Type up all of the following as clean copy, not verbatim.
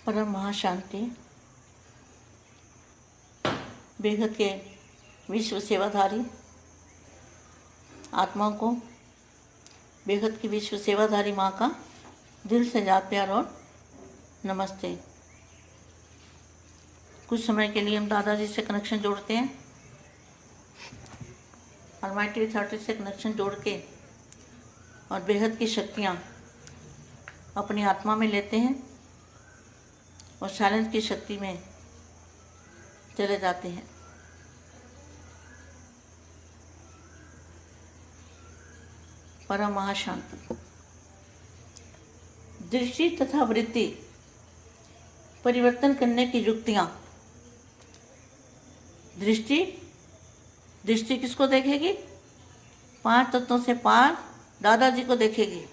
परम महाशांति, बेहद के विश्व सेवाधारी आत्माओं को बेहद की विश्व सेवाधारी माँ का दिल से याद प्यार और नमस्ते। कुछ समय के लिए हम दादाजी से कनेक्शन जोड़ते हैं, अलमाइटी अथॉरिटी से कनेक्शन जोड़ के और बेहद की शक्तियाँ अपनी आत्मा में लेते हैं और साइलेंस की शक्ति में चले जाते हैं। परम महाशांति। दृष्टि तथा वृत्ति परिवर्तन करने की युक्तियाँ। दृष्टि किसको देखेगी? पांच तत्वों से पार दादाजी को देखेगी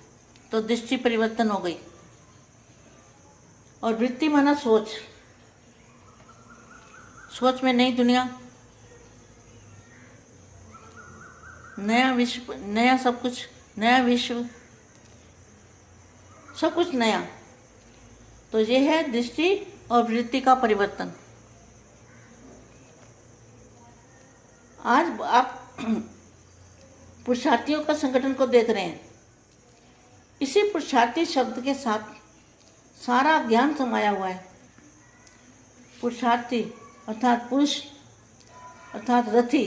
तो दृष्टि परिवर्तन हो गई। और वृत्ति माना सोच, सोच में नई दुनिया, नया विश्व, नया सब कुछ, नया विश्व, सब कुछ नया। तो ये है दृष्टि और वृत्ति का परिवर्तन। आज आप पुरुषार्थियों का संगठन को देख रहे हैं। इसी पुरुषार्थी शब्द के साथ सारा ज्ञान समाया हुआ है। पुरुषार्थी अर्थात पुरुष अर्थात रथी।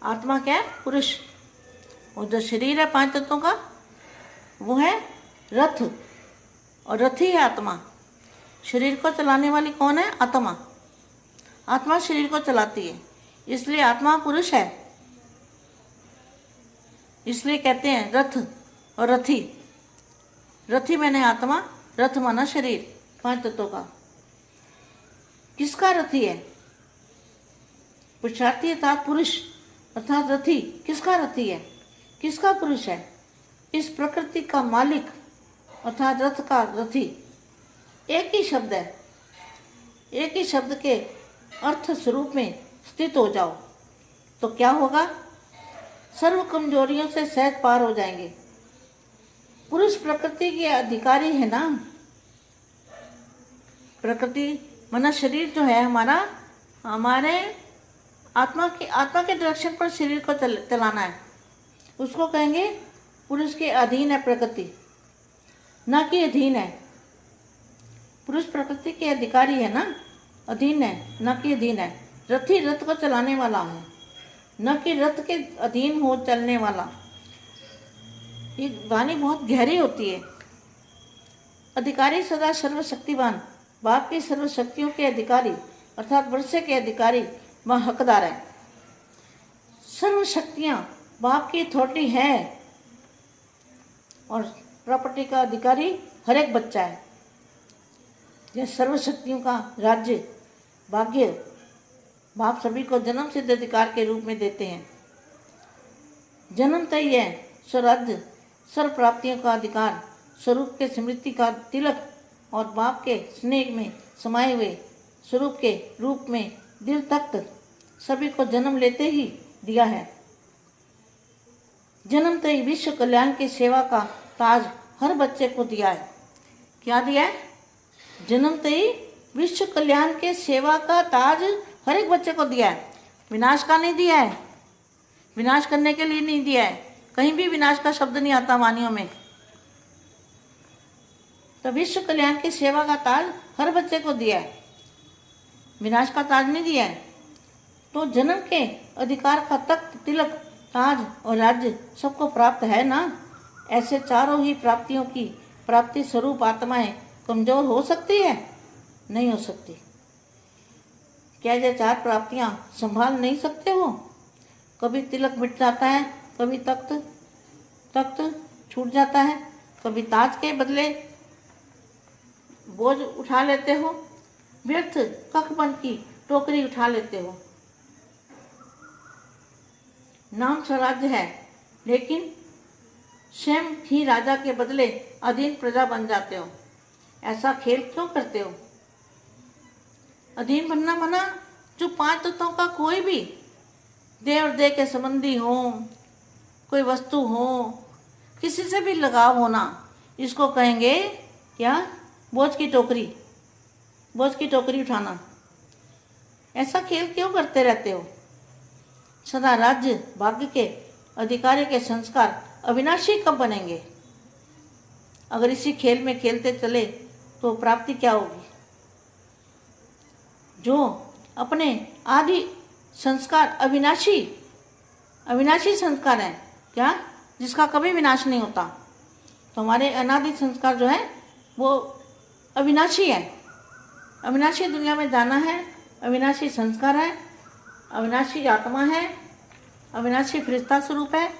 आत्मा क्या है? पुरुष। और जो शरीर है पांच तत्वों का वो है रथ, और रथी है आत्मा। शरीर को चलाने वाली कौन है? आत्मा। आत्मा शरीर को चलाती है, इसलिए आत्मा पुरुष है। इसलिए कहते हैं रथ और रथी। रथी मैंने आत्मा, रथ माना शरीर, पांच तत्वों का। किसका रथी है? पुरुषार्थी अर्थात पुरुष अर्थात रथी। किसका रथी है? किसका पुरुष है? इस प्रकृति का मालिक अर्थात रथ का रथी। एक ही शब्द है। एक ही शब्द के अर्थ स्वरूप में स्थित हो जाओ तो क्या होगा? सर्व कमजोरियों से सहज पार हो जाएंगे। पुरुष प्रकृति के अधिकारी है ना। प्रकृति माना शरीर जो है हमारा, हमारे आत्मा के डायरेक्शन पर शरीर को चलाना है। उसको कहेंगे पुरुष के अधीन है प्रकृति, ना कि अधीन है। पुरुष प्रकृति के अधिकारी है ना, अधीन है ना कि अधीन है। रथी रथ को चलाने वाला है, न कि रथ के अधीन हो चलने वाला। ये वाणी बहुत गहरी होती है। अधिकारी सदा सर्वशक्तिवान, बाप की सर्वशक्तियों के अधिकारी अर्थात वर्षे के अधिकारी व हकदार है। सर्व शक्तियाँ बाप की अथॉरिटी है और प्रॉपर्टी का अधिकारी हर एक बच्चा है। यह सर्व शक्तियों का राज्य भाग्य बाप सभी को जन्म सिद्ध अधिकार के रूप में देते हैं। जन्म तय है स्वराज्य, सर्व प्राप्तियों का अधिकार, स्वरूप के स्मृति का तिलक और बाप के स्नेह में समाये हुए स्वरूप के रूप में दिल तख्त सभी को जन्म लेते ही दिया है। जन्म तय विश्व कल्याण की सेवा का ताज हर बच्चे को दिया है। क्या दिया है? जन्म तय विश्व कल्याण के सेवा का ताज हर एक बच्चे को दिया है। विनाश का नहीं दिया है, विनाश करने के लिए नहीं दिया है। कहीं भी विनाश का शब्द नहीं आता वाणियों में। तो विश्व कल्याण की सेवा का ताज हर बच्चे को दिया है, विनाश का ताज नहीं दिया है। तो जन्म के अधिकार का तख्त, तिलक, ताज और राज्य सबको प्राप्त है ना। ऐसे चारों ही प्राप्तियों की प्राप्ति स्वरूप आत्माएं कमजोर हो सकती है? नहीं हो सकती। क्या ये चार प्राप्तियां संभाल नहीं सकते हो? कभी तिलक मिट जाता है, कभी तख्त छूट जाता है, कभी ताज के बदले बोझ उठा लेते हो, व्यर्थ कखपन की टोकरी उठा लेते हो। नाम स्वराज्य है, लेकिन स्वयं ही राजा के बदले अधीन प्रजा बन जाते हो। ऐसा खेल क्यों करते हो? अधीन बनना मना जो पांच तत्वों का कोई भी देह और देह के संबंधी हो, कोई वस्तु हो, किसी से भी लगाव होना, इसको कहेंगे क्या? बोझ की टोकरी उठाना। ऐसा खेल क्यों करते रहते हो? सदा राज्य भाग्य के अधिकारी के संस्कार अविनाशी कब बनेंगे? अगर इसी खेल में खेलते चले तो प्राप्ति क्या होगी? जो अपने आदि संस्कार अविनाशी संस्कार हैं, क्या? जिसका कभी विनाश नहीं होता। तो हमारे अनादि संस्कार जो है वो अविनाशी है। अविनाशी दुनिया में जाना है, अविनाशी संस्कार है, अविनाशी आत्मा है, अविनाशी फरिश्ता स्वरूप है।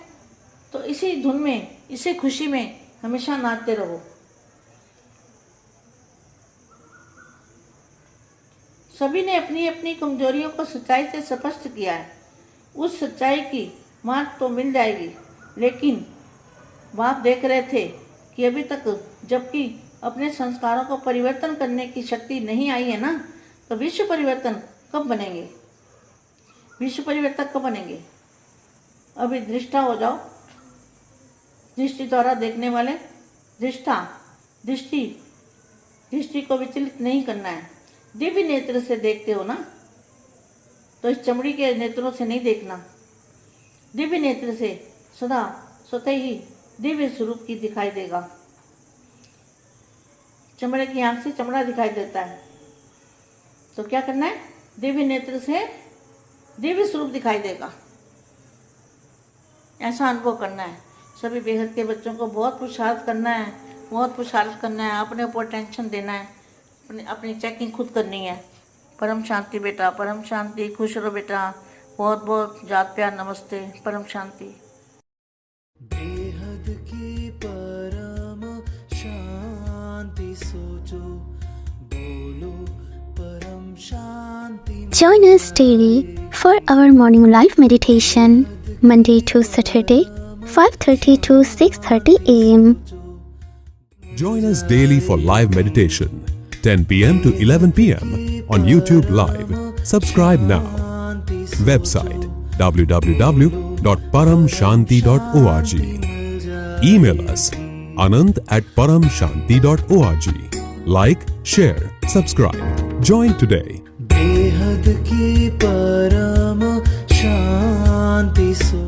तो इसी धुन में, इसी खुशी में हमेशा नाचते रहो। सभी ने अपनी अपनी कमजोरियों को सच्चाई से स्पष्ट किया है। उस सच्चाई की मार्ग तो मिल जाएगी, लेकिन बाप देख रहे थे कि अभी तक जबकि अपने संस्कारों को परिवर्तन करने की शक्ति नहीं आई है ना, तो विश्व परिवर्तन कब बनेंगे? विश्व परिवर्तन कब बनेंगे? अभी दृष्टा हो जाओ। दृष्टि द्वारा देखने वाले दृष्टि को विचलित नहीं करना है। दिव्य नेत्र से देखते हो ना, तो इस चमड़ी के नेत्रों से नहीं देखना। दिव्य नेत्र से सदा स्वतः ही दिव्य स्वरूप की दिखाई देगा। चमड़े की आंख से चमड़ा दिखाई देता है, तो क्या करना है? दिव्य नेत्र से दिव्य स्वरूप दिखाई देगा। ऐसा अनुभव करना है। सभी बेहद के बच्चों को बहुत पुरुषार्थ करना है, अपने ऊपर टेंशन देना है, अपनी चेकिंग खुद करनी है। परम शांति बेटा, परम शांति, खुश रहो बेटा। बहुत बहुत जात प्यार, नमस्ते, परम शांति। बेहद की परम शांति सोचो, बोलो परम शांति। Join us daily for our morning live meditation, Monday to Saturday, 5:30 to 6:30 a.m. Join us daily for live meditation, 10 p.m. to 11 p.m. on YouTube Live. Subscribe now. Website www.paramshanti.org. Email us anand@paramshanti.org. Like, share, subscribe. Join today. बेहद की परम शांति सो